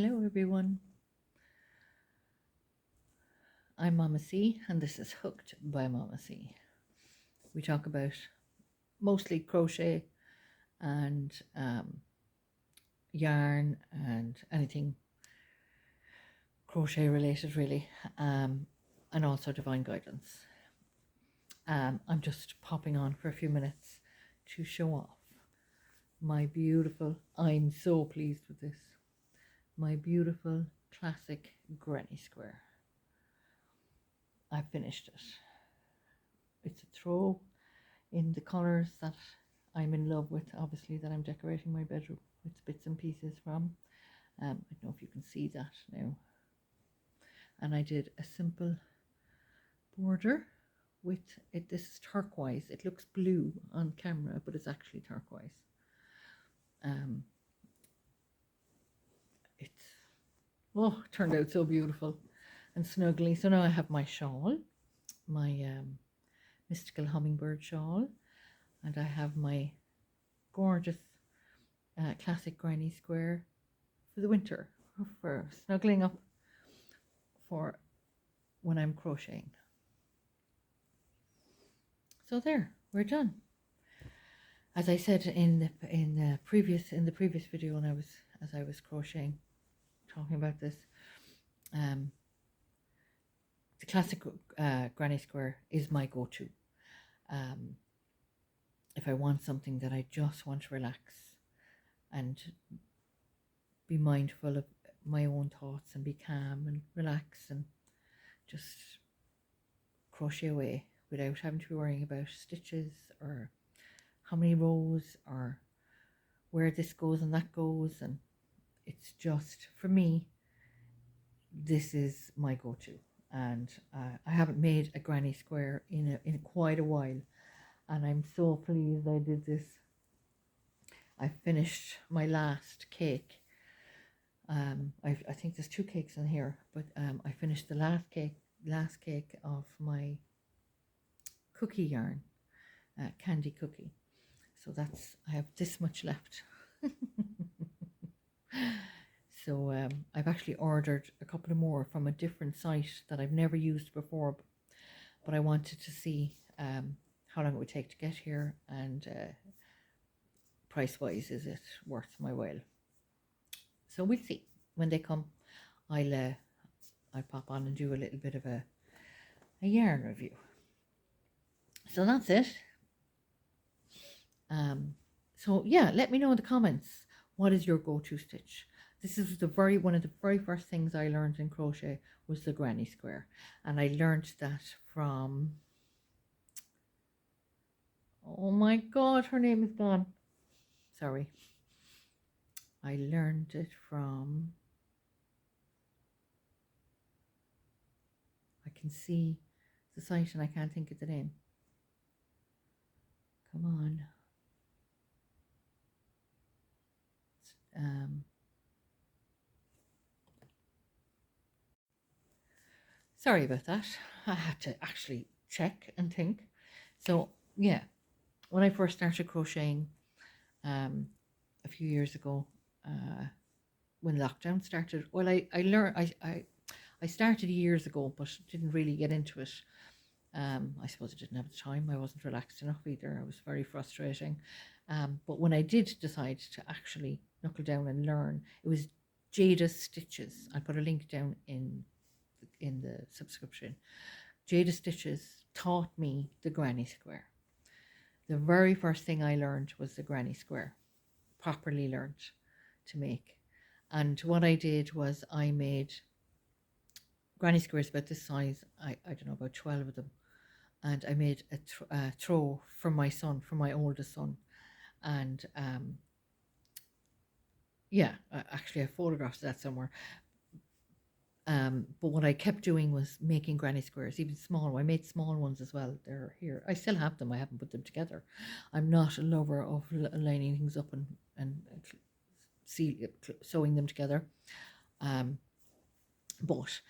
Hello everyone, I'm Mama C and this is Hooked by Mama C. We talk about mostly crochet and yarn and anything crochet related really, and also divine guidance. I'm just popping on for a few minutes to show off my beautiful, I'm so pleased with this, my beautiful classic granny square. I finished it. It's a throw in the colours that I'm in love with, obviously, that I'm decorating my bedroom with bits and pieces from. I don't know if you can see that now. And I did a simple border with it. This is turquoise. It looks blue on camera, but it's actually turquoise. It turned out so beautiful and snuggly. So now I have my shawl, my mystical hummingbird shawl, and I have my gorgeous classic granny square for the winter, for snuggling up for when I'm crocheting. So there, we're done. As I said in the previous video, when I was crocheting, talking about this, the classic granny square is my go-to. If I want something that I just want to relax and be mindful of my own thoughts and be calm and relax and just crochet away without having to be worrying about stitches or how many rows or where this goes and that goes, and it's just, for me, this is my go-to. And I haven't made a granny square in quite a while, and I'm so pleased I did this. I finished my last cake. I think there's 2 cakes in here, but I finished the last cake of my cookie yarn, candy cookie. So I have this much left. So I've actually ordered a couple of more from a different site that I've never used before, but I wanted to see how long it would take to get here, and price-wise, is it worth my while? So we'll see. When they come, I'll pop on and do a little bit of a yarn review. So that's it. So yeah, let me know in the comments, what is your go-to stitch? This is one of the very first things I learned in crochet was the granny square, and I learned that from, oh my god, her name is gone. Sorry. I learned it from, I can see the site and I can't think of the name. Come on. Sorry about that. I had to actually check and think. So yeah, when I first started crocheting a few years ago, when lockdown started, well, I started years ago, but didn't really get into it. I suppose I didn't have the time. I wasn't relaxed enough either. It was very frustrating. But when I did decide to actually knuckle down and learn, it was Jada Stitches. I'll put a link down in the subscription. Jada Stitches taught me the granny square. The very first thing I learned was the granny square, properly learned to make. And what I did was I made granny squares about this size, I don't know, about 12 of them. And I made a throw for my son, for my oldest son. And yeah, actually I photographed that somewhere. But what I kept doing was making granny squares, even small. I made small ones as well. They're here. I still have them. I haven't put them together. I'm not a lover of lining things up and sewing them together. But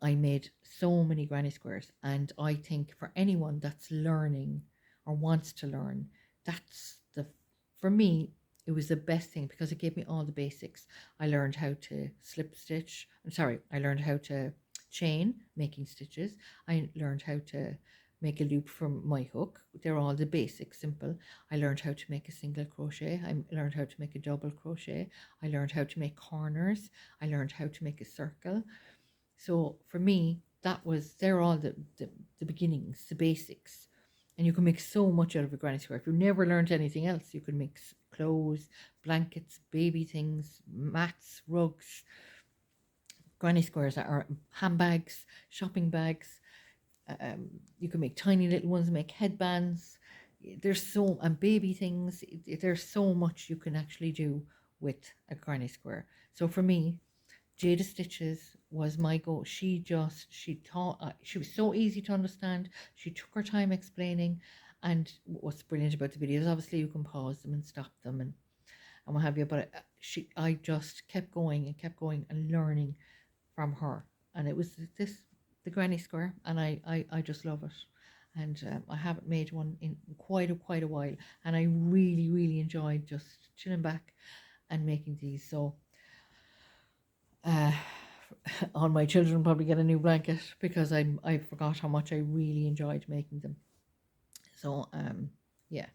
I made so many granny squares, and I think for anyone that's learning or wants to learn, for me, it was the best thing because it gave me all the basics. I learned how to slip stitch. I'm sorry, I learned how to chain, making stitches. I learned how to make a loop from my hook. They're all the basics, simple. I learned how to make a single crochet. I learned how to make a double crochet. I learned how to make corners. I learned how to make a circle. So for me, they're all the beginnings, the basics. And you can make so much out of a granny square. If you never learned anything else, you can make clothes, blankets, baby things, mats, rugs. Granny squares are handbags, shopping bags. You can make tiny little ones, make headbands. And baby things. There's so much you can actually do with a granny square. So for me, Jada Stitches was my go. She taught, she was so easy to understand. She took her time explaining. And what's brilliant about the videos, obviously you can pause them and stop them and what have you. But I just kept going and learning from her. And it was the granny square. And I just love it. And I haven't made one in quite a while. And I really, really enjoyed just chilling back and making these. So all my children probably get a new blanket because I forgot how much I really enjoyed making them. So yeah,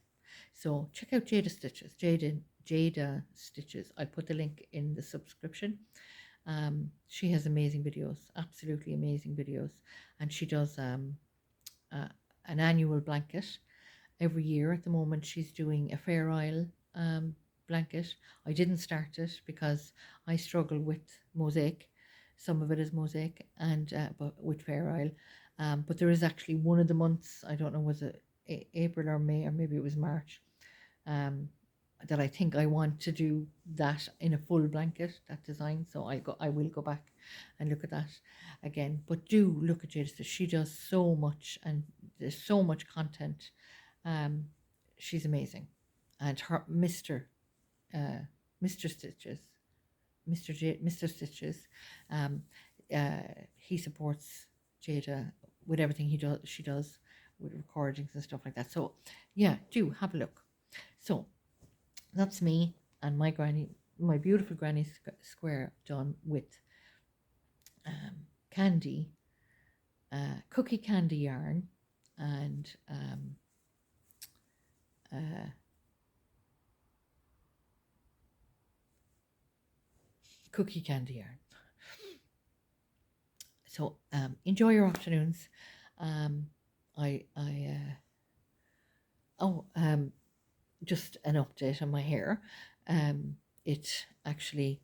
so check out Jada Stitches, Jada Stitches. I'll put the link in the subscription. She has amazing videos, absolutely amazing videos, and she does an annual blanket every year. At the moment, she's doing a Fair Isle blanket. I didn't start it because I struggle with mosaic. Some of it is mosaic, and but with Fair Isle. But there is actually one of the months, I don't know, was it April or May, or maybe it was March, that I think I want to do that in a full blanket, that design. So I will go back and look at that again. But do look at Jada. She does so much, and there's so much content. She's amazing, and her Mr. Stitches, Mr. Stitches, he supports Jada with everything she does with recordings and stuff like that. So yeah, do have a look. So that's me and my beautiful granny square done with candy, cookie candy yarn, and cookie candy yarn. So enjoy your afternoons. Just an update on my hair. It actually,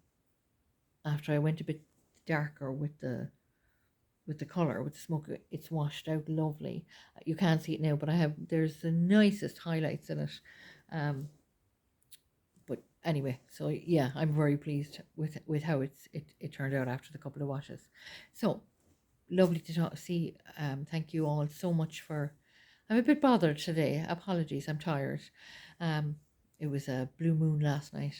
after I went a bit darker with the color, with the smoke, it's washed out lovely. You can't see it now, but there's the nicest highlights in it. But anyway, so yeah, I'm very pleased with how it turned out after the couple of washes. So lovely to see. Thank you all so much for. I'm a bit bothered today. Apologies, I'm tired. It was a blue moon last night.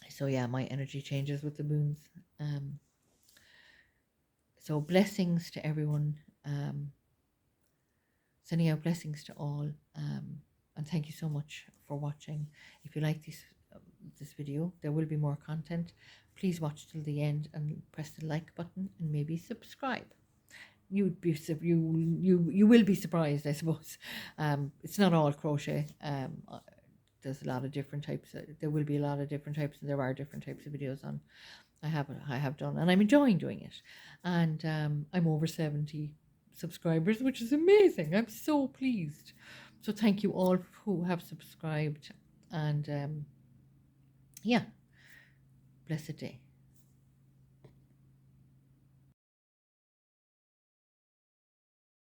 So yeah, my energy changes with the moons. So blessings to everyone. Sending out blessings to all. And thank you so much for watching. If you like this video, there will be more content. Please watch till the end and press the like button and maybe subscribe. You will be surprised, I suppose. It's not all crochet. There's a lot of different types. There will be a lot of different types, and there are different types of videos on. I have done, and I'm enjoying doing it. And I'm over 70 subscribers, which is amazing. I'm so pleased. So thank you all who have subscribed, and yeah, blessed day.